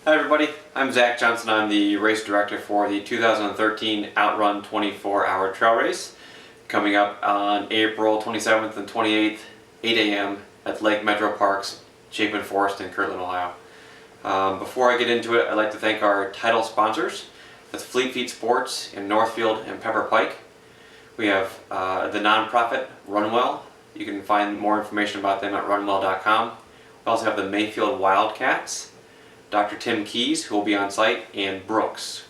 Hi everybody, I'm Zach Johnson. I'm the race director for the 2013 Outrun 24-hour trail race coming up on April 27th and 28th, 8 a.m. at Lake Metro Parks, Chapin Forest in Kirtland, Ohio. Before I get into it, I'd like to thank our title sponsors. That's Fleet Feet Sports in Northfield and Pepper Pike. We have the nonprofit Runwell. You can find more information about them at runwell.com. We also have the Mayfield Wildcats, Dr. Tim Keys, who will be on site, and Brooks.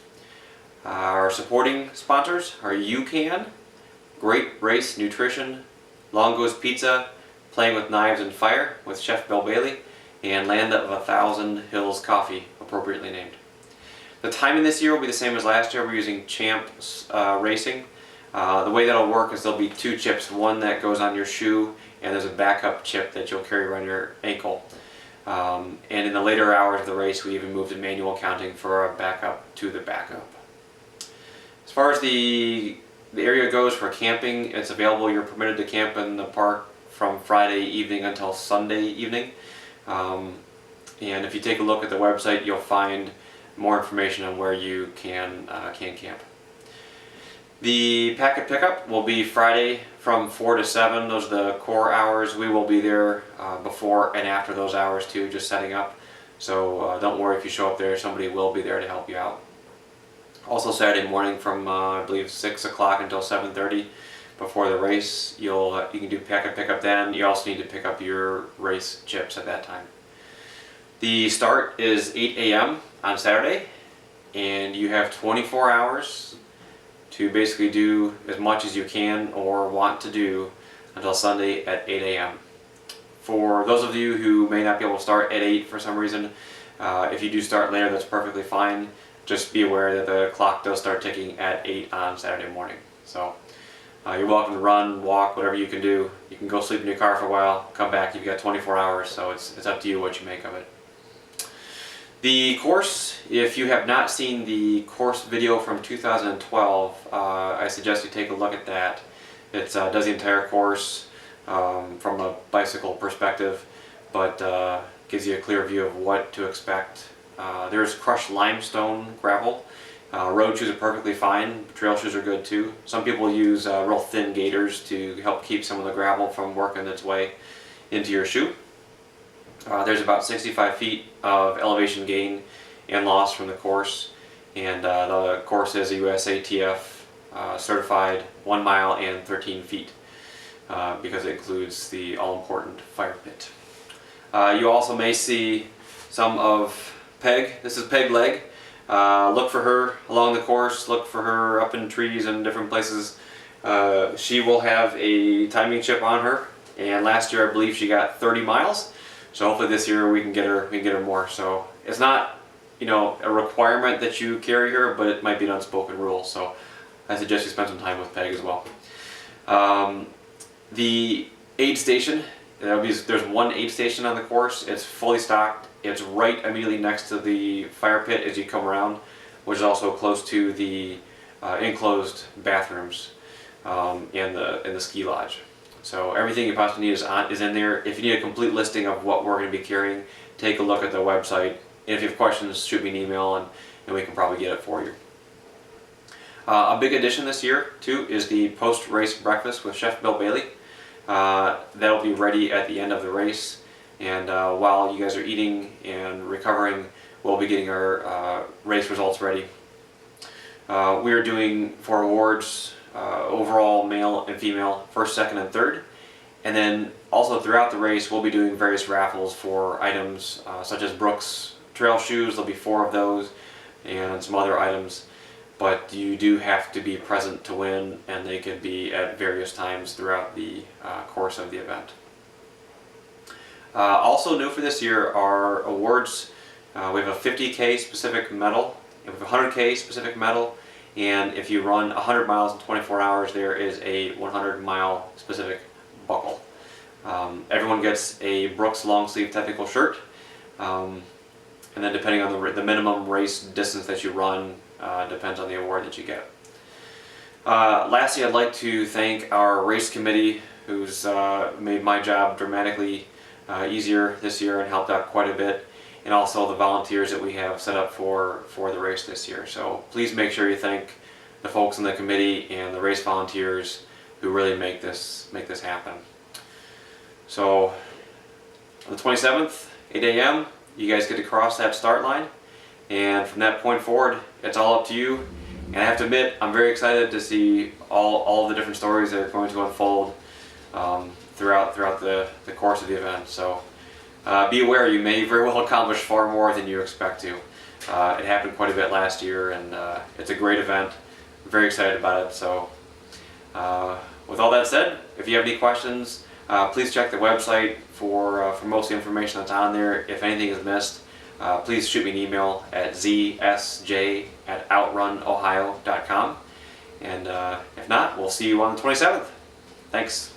Our supporting sponsors are UCAN, Great Race Nutrition, Longo's Pizza, Playing with Knives and Fire with Chef Bill Bailey, and Land of 1,000 Hills Coffee, appropriately named. The timing this year will be the same as last year. We're using Champ Racing. The way that'll work is there'll be two chips, one that goes on your shoe, and there's a backup chip that you'll carry around your ankle. And in the later hours of the race, we even moved to manual counting for a backup to the backup. As far as the area goes for camping, it's available. You're permitted to camp in the park from Friday evening until Sunday evening. And if you take a look at the website, you'll find more information on where you can camp. The packet pickup will be Friday from 4 to 7. Those are the core hours. We will be there before and after those hours too, just setting up. So don't worry if you show up there, somebody will be there to help you out. Also Saturday morning from I believe 6 o'clock until 7:30 before the race, you can do packet pickup then. You also need to pick up your race chips at that time. The start is 8 a.m. on Saturday, and you have 24 hours to basically do as much as you can or want to do until Sunday at 8 a.m. For those of you who may not be able to start at 8 for some reason, if you do start later, that's perfectly fine. Just be aware that the clock does start ticking at 8 on Saturday morning. So you're welcome to run, walk, whatever you can do. You can go sleep in your car for a while, come back, you've got 24 hours, so it's up to you what you make of it. The course, if you have not seen the course video from 2012, I suggest you take a look at that. It does the entire course from a bicycle perspective, but gives you a clear view of what to expect. There's crushed limestone gravel. Road shoes are perfectly fine. Trail shoes are good too. Some people use real thin gaiters to help keep some of the gravel from working its way into your shoe. There's about 65 feet of elevation gain and loss from the course, and the course is a USATF certified 1 mile and 13 feet because it includes the all-important fire pit. You also may see some of Peg. This is Peg Leg. Look for her along the course, look for her up in trees and different places. She will have a timing chip on her, and last year I believe she got 30 miles. So hopefully this year we can get her more. So it's not, a requirement that you carry her, but it might be an unspoken rule. So I suggest you spend some time with Peg as well. The aid station, there's one aid station on the course. It's fully stocked. It's right immediately next to the fire pit as you come around, which is also close to the enclosed bathrooms and the ski lodge. So everything you possibly need is in there. If you need a complete listing of what we're going to be carrying, take a look at the website. And if you have questions, shoot me an email and we can probably get it for you. A big addition this year too is the post-race breakfast with Chef Bill Bailey. That'll be ready at the end of the race. And while you guys are eating and recovering, we'll be getting our race results ready. We are doing for awards overall male and female, first, second, and third. And then also throughout the race, we'll be doing various raffles for items such as Brooks trail shoes. There'll be 4 of those and some other items. But you do have to be present to win, and they could be at various times throughout the course of the event. Also new for this year are awards. We have a 50K specific medal, and we have a 100K specific medal, and if you run 100 miles in 24 hours, there is a 100-mile specific buckle. Everyone gets a Brooks long sleeve technical shirt, and then depending on the minimum race distance that you run, depends on the award that you get. Lastly, I'd like to thank our race committee, who's made my job dramatically easier this year and helped out quite a bit. and also the volunteers that we have set up for the race this year. So please make sure you thank the folks in the committee and the race volunteers who really make this happen. So on the 27th, 8 a.m., you guys get to cross that start line, and from that point forward, it's all up to you. And I have to admit, I'm very excited to see all the different stories that are going to unfold throughout the course of the event. So be aware, you may very well accomplish far more than you expect to. It happened quite a bit last year, and it's a great event. I'm very excited about it. So with all that said, if you have any questions, please check the website for most of the information that's on there. If anything is missed, please shoot me an email at zsj@outrunohio.com. And if not, we'll see you on the 27th. Thanks.